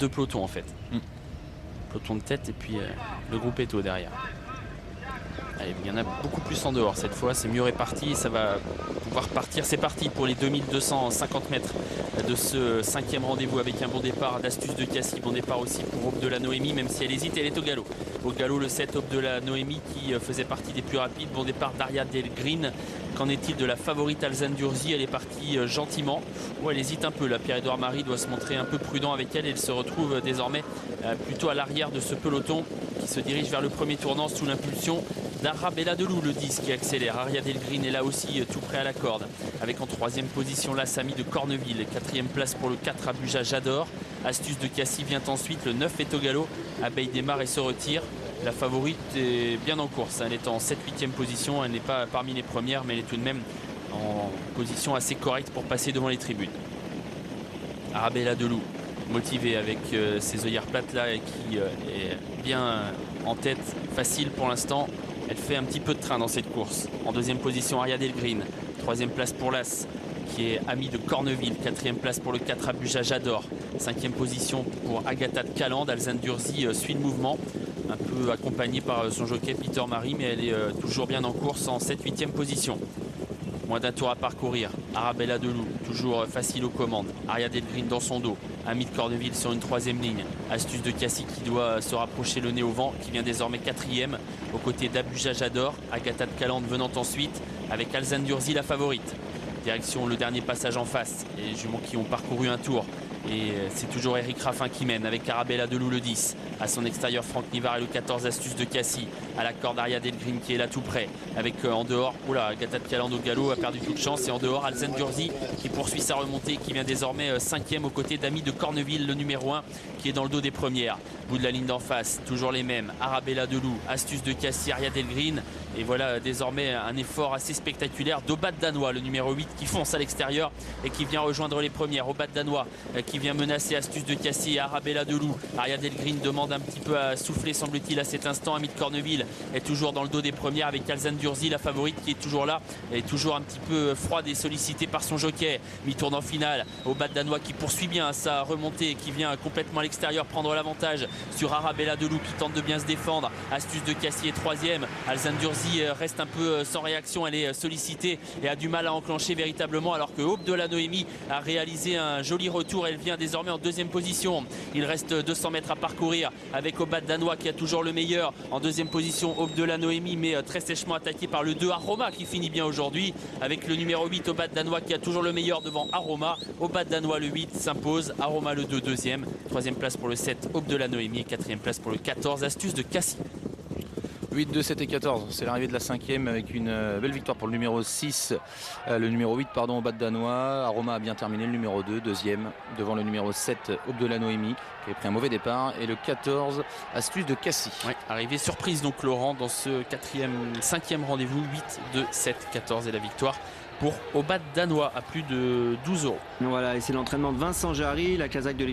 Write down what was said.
Deux pelotons en fait. Peloton de tête et puis le groupe Eto derrière. Allez, il y en a beaucoup plus en dehors cette fois, c'est mieux réparti, ça va pouvoir partir. C'est parti pour les 2250 mètres de ce 5e rendez-vous avec un bon départ d'Astuce de Cassis. Bon départ aussi pour Aube de la Noémie, même si elle hésite, elle est au galop. Au galop le 7 Aube de la Noémie qui faisait partie des plus rapides. Bon départ d'Aria Del Green. Qu'en est-il de la favorite Alzane Durzi? Elle est partie gentiment. Oh, elle hésite un peu, la Pierre-Édouard Marie doit se montrer un peu prudent avec elle. Elle se retrouve désormais plutôt à l'arrière de ce peloton qui se dirige vers le premier tournant sous l'impulsion d'Arabella Delou, le 10 qui accélère. Aria Del Green est là aussi tout près à la corde. Avec en 3e position la Samy de Corneville. 4e place pour le 4 Abuja J'adore. Astuce de Cassis vient ensuite. Le 9 est au galop. Abeille démarre et se retire. La favorite est bien en course. Elle est en 7-8e position. Elle n'est pas parmi les premières, mais elle est tout de même en position assez correcte pour passer devant les tribunes. Arabella Delou, motivée avec ses œillères plates là et qui est bien en tête, facile pour l'instant. Elle fait un petit peu de train dans cette course. En 2e position, Aria Del Green. 3e place pour l'As, qui est amie de Corneville. 4e place pour le 4 Abuja J'adore. 5e position pour Agatha de Calande. Alzane Durzi suit le mouvement, un peu accompagnée par son jockey Peter Marie, mais elle est toujours bien en course en 7-8e position. Moins d'un tour à parcourir. Arabella Delou, toujours facile aux commandes. Aria Del Green dans son dos. Ami de Corneville sur une 3e ligne. Astuce de Cassis qui doit se rapprocher le nez au vent, qui vient désormais 4e. Aux côtés d'Abuja J'adore. Agatha de Calande venant ensuite avec Alzane Durzi la favorite. Direction le dernier passage en face. Les juments qui ont parcouru un tour. Et c'est toujours Eric Raffin qui mène avec Arabella Delou le 10. À son extérieur Franck Nivard et le 14 Astuce de Cassis. À la corde Aria Del Green qui est là tout près. Avec en dehors, oula, Agatha de Calande au galop a perdu toute chance. Et en dehors Alzane Durzi qui poursuit sa remontée, qui vient désormais 5e aux côtés d'Ami de Corneville, le numéro 1, qui est dans le dos des premières. Bout de la ligne d'en face, toujours les mêmes. Arabella Delou, Astuce de Cassis, Aria Del Green. Et voilà désormais un effort assez spectaculaire d'Obat Danois, le numéro 8, qui fonce à l'extérieur et qui vient rejoindre les premières. Obat Danois qui vient menacer Astuce de Cassis et Arabella Delou. Aria Del Green demande un petit peu à souffler, semble-t-il, à cet instant. Ami de Corneville est toujours dans le dos des premières avec Alzane Durzi, la favorite, qui est toujours là. Elle est toujours un petit peu froide et sollicitée par son jockey. Mi-tournant final, Obat Danois qui poursuit bien sa remontée et qui vient complètement à l'extérieur prendre l'avantage sur Arabella Delou qui tente de bien se défendre. Astuce de Cassis est 3e. Alzane Durzi reste un peu sans réaction, elle est sollicitée et a du mal à enclencher véritablement, alors que Aube de la Noémie a réalisé un joli retour. Elle vient désormais en 2e position. Il reste 200 mètres à parcourir avec Obat Danois qui a toujours le meilleur. En 2e position Aube de la Noémie, mais très sèchement attaqué par le 2 Aroma qui finit bien aujourd'hui avec le numéro 8 Obat Danois qui a toujours le meilleur devant Aroma. Obat Danois le 8 s'impose, Aroma le 2 2e. 3e place pour le 7 Aube de la Noémie et 4e place pour le 14 Astuce de Cassis. 8, 2, 7 et 14, c'est l'arrivée de la 5e avec une belle victoire pour le numéro 6, le numéro 8 pardon, Obat Danois. Aroma a bien terminé, le numéro 2, 2e, devant le numéro 7 Aube de la Noémie qui avait pris un mauvais départ, et le 14 Astuce de Cassis. Ouais, arrivée surprise donc Laurent dans ce 5e rendez-vous. 8, 2, 7, 14 et la victoire pour Obat Danois à plus de 12 €. Voilà, et c'est l'entraînement de Vincent Jarry, la casaque de l'équipe.